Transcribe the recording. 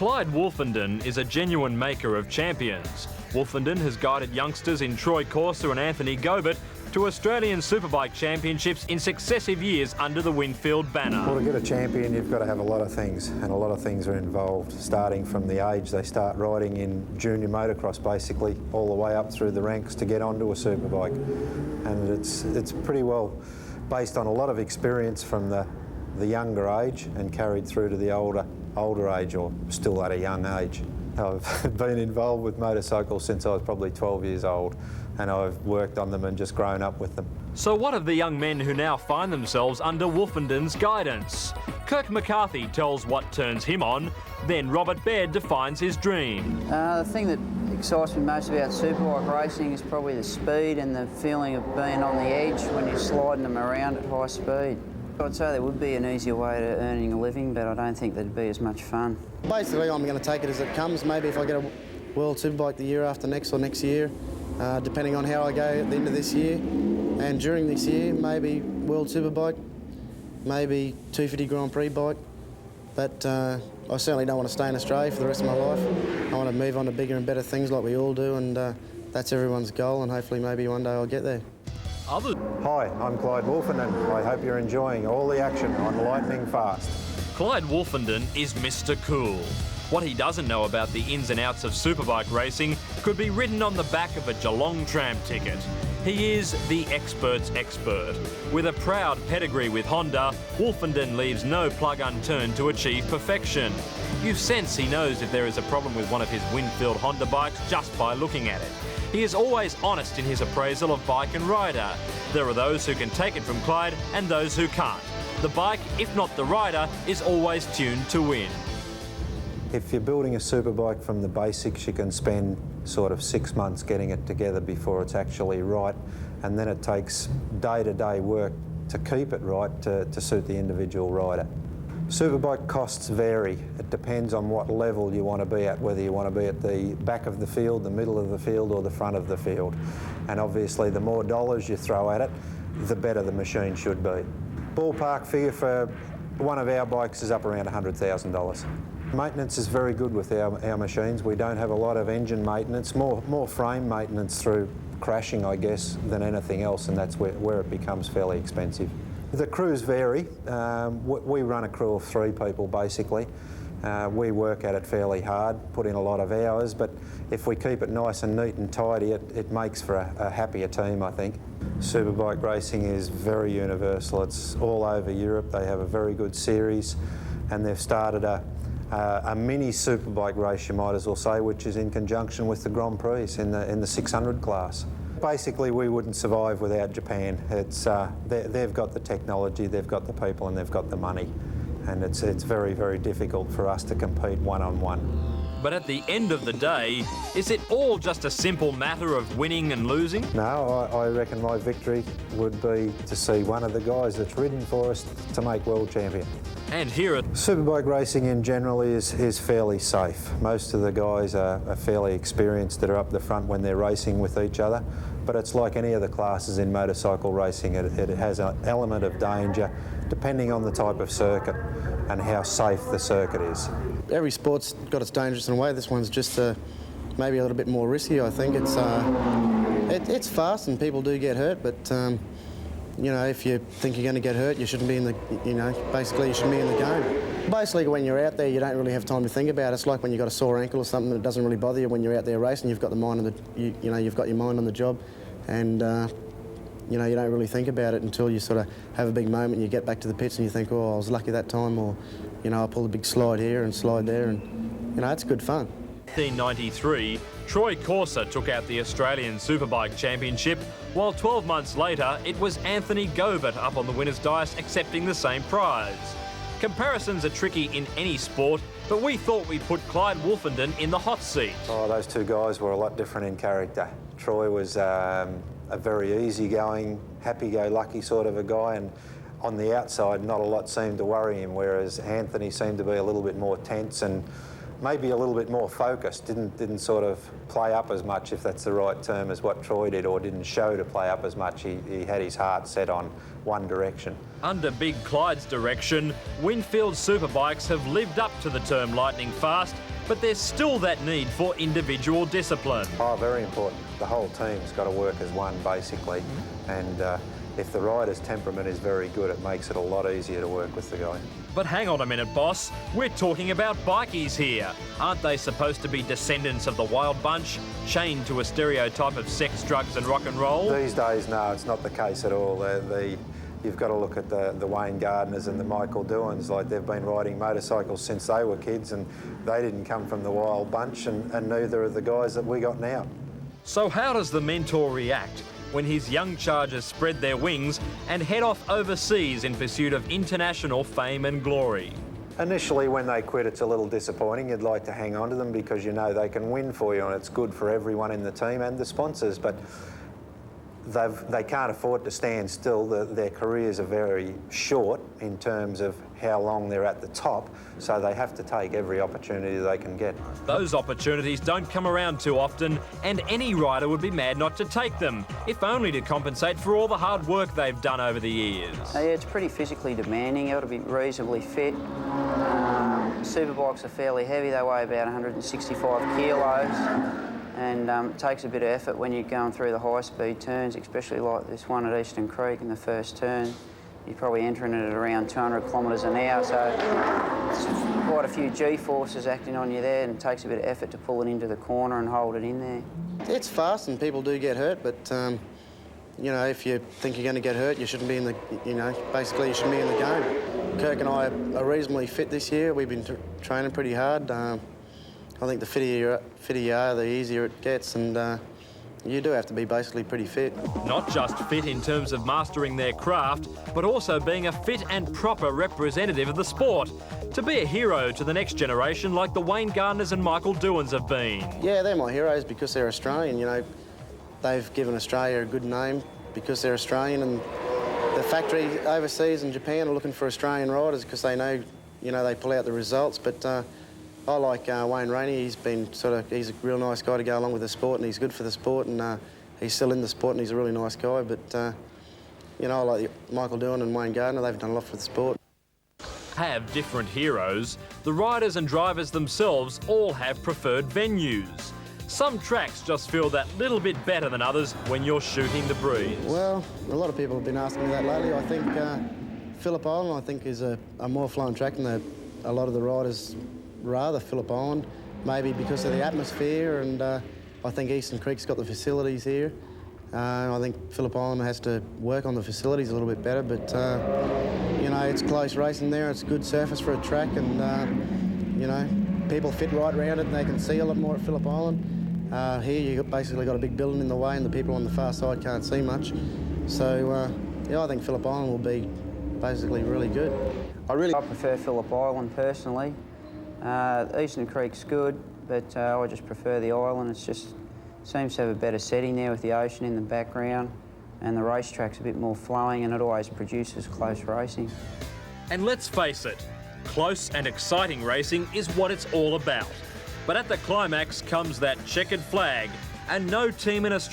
Clyde Wolfenden is a genuine maker of champions. Wolfenden has guided youngsters in Troy Corser and Anthony Gobert to Australian Superbike Championships in successive years under the Winfield banner. Well, to get a champion, you've got to have a lot of things, and a lot of things are involved, starting from the age they start riding in junior motocross, basically, all the way up through the ranks to get onto a superbike. And it's pretty well based on a lot of experience from the younger age and carried through to the older age, or still at a young age. I've been involved with motorcycles since I was probably 12 years old, and I've worked on them and just grown up with them. So what of the young men who now find themselves under Wolfenden's guidance? Kirk McCarthy tells what turns him on, then Robert Baird defines his dream. The thing that excites me most about superbike racing is probably the speed and the feeling of being on the edge when you're sliding them around at high speed. I'd say there would be an easier way to earning a living, but I don't think there'd be as much fun. Basically, I'm going to take it as it comes. Maybe if I get a World Superbike the year after next or next year, depending on how I go at the end of this year. And during this year, maybe World Superbike, maybe 250 Grand Prix bike. But I certainly don't want to stay in Australia for the rest of my life. I want to move on to bigger and better things like we all do, and that's everyone's goal, and hopefully maybe one day I'll get there. Hi, I'm Clyde Wolfenden. I hope you're enjoying all the action on Lightning Fast. Clyde Wolfenden is Mr. Cool. What he doesn't know about the ins and outs of superbike racing could be written on the back of a Geelong tram ticket. He is the expert's expert. With a proud pedigree with Honda, Wolfenden leaves no plug unturned to achieve perfection. You sense he knows if there is a problem with one of his Winfield Honda bikes just by looking at it. He is always honest in his appraisal of bike and rider. There are those who can take it from Clyde and those who can't. The bike, if not the rider, is always tuned to win. If you're building a superbike from the basics, you can spend sort of 6 months getting it together before it's actually right, and then it takes day-to-day work to keep it right to suit the individual rider. Superbike costs vary. It depends on what level you want to be at, whether you want to be at the back of the field, the middle of the field, or the front of the field. And obviously the more dollars you throw at it, the better the machine should be. Ballpark figure for one of our bikes is up around $100,000. Maintenance is very good with our machines. We don't have a lot of engine maintenance, more frame maintenance through crashing, I guess, than anything else, and that's where it becomes fairly expensive. The crews vary. We run a crew of 3 people, basically. We work at it fairly hard, put in a lot of hours, but if we keep it nice and neat and tidy, it makes for a happier team, I think. Superbike racing is very universal. It's all over Europe. They have a very good series, and they've started a mini superbike race, you might as well say, which is in conjunction with the Grand Prix in the 600 class. Basically, we wouldn't survive without Japan. They've got the technology, they've got the people, and they've got the money. And it's very, very difficult for us to compete one-on-one. But at the end of the day, is it all just a simple matter of winning and losing? No, I reckon my victory would be to see one of the guys that's ridden for us to make world champion. And here at Superbike racing in general is fairly safe. Most of the guys are fairly experienced that are up the front when they're racing with each other, but it's like any other classes in motorcycle racing. It has an element of danger depending on the type of circuit and how safe the circuit is. Every sport's got its dangers in a way. This one's just maybe a little bit more risky, I think. It's fast and people do get hurt, but you know, if you think you're going to get hurt, you shouldn't be in the, basically you shouldn't be in the game. Basically, when you're out there, you don't really have time to think about it. It's like when you've got a sore ankle or something that doesn't really bother you when you're out there racing. You've got the mind on you've got your mind on the job, and you don't really think about it until you sort of have a big moment and you get back to the pits and you think, oh, I was lucky that time, or I pulled a big slide here and slide there, and it's good fun. 1993, Troy Corser took out the Australian Superbike Championship, while 12 months later it was Anthony Gobert up on the winner's dais accepting the same prize. Comparisons are tricky in any sport, but we thought we'd put Clyde Wolfenden in the hot seat. Oh, those two guys were a lot different in character. Troy was a very easygoing, happy-go-lucky sort of a guy, and on the outside not a lot seemed to worry him, whereas Anthony seemed to be a little bit more tense and maybe a little bit more focused, didn't sort of play up as much, if that's the right term, as what Troy did, or didn't show to play up as much. He had his heart set on one direction. Under Big Clyde's direction, Winfield Superbikes have lived up to the term lightning fast, but there's still that need for individual discipline. Oh, very important. The whole team's got to work as one, basically, and if the rider's temperament is very good, it makes it a lot easier to work with the guy. But hang on a minute, boss. We're talking about bikies here. Aren't they supposed to be descendants of the Wild Bunch, chained to a stereotype of sex, drugs and rock and roll? These days, no, it's not the case at all. You've got to look at the Wayne Gardners and the Michael Doohans. Like, they've been riding motorcycles since they were kids, and they didn't come from the Wild Bunch, and neither are the guys that we got now. So how does the mentor react when his young chargers spread their wings and head off overseas in pursuit of international fame and glory? Initially, when they quit, it's a little disappointing. You'd like to hang on to them because you know they can win for you, and it's good for everyone in the team and the sponsors, but they can't afford to stand still. Their careers are very short in terms of how long they're at the top, so they have to take every opportunity they can get. Those opportunities don't come around too often, and any rider would be mad not to take them, if only to compensate for all the hard work they've done over the years. Yeah, it's pretty physically demanding. You've got to be reasonably fit. Superbikes are fairly heavy. They weigh about 165 kilos. And it takes a bit of effort when you're going through the high-speed turns, especially like this one at Eastern Creek in the first turn. You're probably entering it at around 200 kilometres an hour, so it's quite a few G-forces acting on you there, and it takes a bit of effort to pull it into the corner and hold it in there. It's fast and people do get hurt, but, you know, if you think you're going to get hurt, you shouldn't be in the, basically you shouldn't be in the game. Kirk and I are reasonably fit this year. We've been training pretty hard. I think the fitter you are, the easier it gets, and you do have to be basically pretty fit. Not just fit in terms of mastering their craft, but also being a fit and proper representative of the sport. To be a hero to the next generation like the Wayne Gardners and Michael Doohans have been. Yeah, they're my heroes because they're Australian. You know, they've given Australia a good name because they're Australian, and the factory overseas in Japan are looking for Australian riders because they know, they pull out the results. But I like Wayne Rainey. He's a real nice guy to go along with the sport, and he's good for the sport, and he's still in the sport, and he's a really nice guy. But, I like Michael Doohan and Wayne Gardner. They've done a lot for the sport. Have different heroes, the riders and drivers themselves all have preferred venues. Some tracks just feel that little bit better than others when you're shooting the breeze. Well, a lot of people have been asking me that lately. I think Phillip Island, is a more flowing track, and a lot of the riders rather Phillip Island, maybe because of the atmosphere, and I think Eastern Creek's got the facilities here. I think Phillip Island has to work on the facilities a little bit better, but it's close racing there. It's good surface for a track, and people fit right around it, and they can see a lot more at Phillip Island. Here you've basically got a big building in the way, and the people on the far side can't see much. So I think Phillip Island will be basically really good. I prefer Phillip Island personally. Eastern Creek's good, but I just prefer the island. It just seems to have a better setting there with the ocean in the background, and the racetrack's a bit more flowing, and it always produces close racing. And let's face it, close and exciting racing is what it's all about. But at the climax comes that checkered flag, and no team in Australia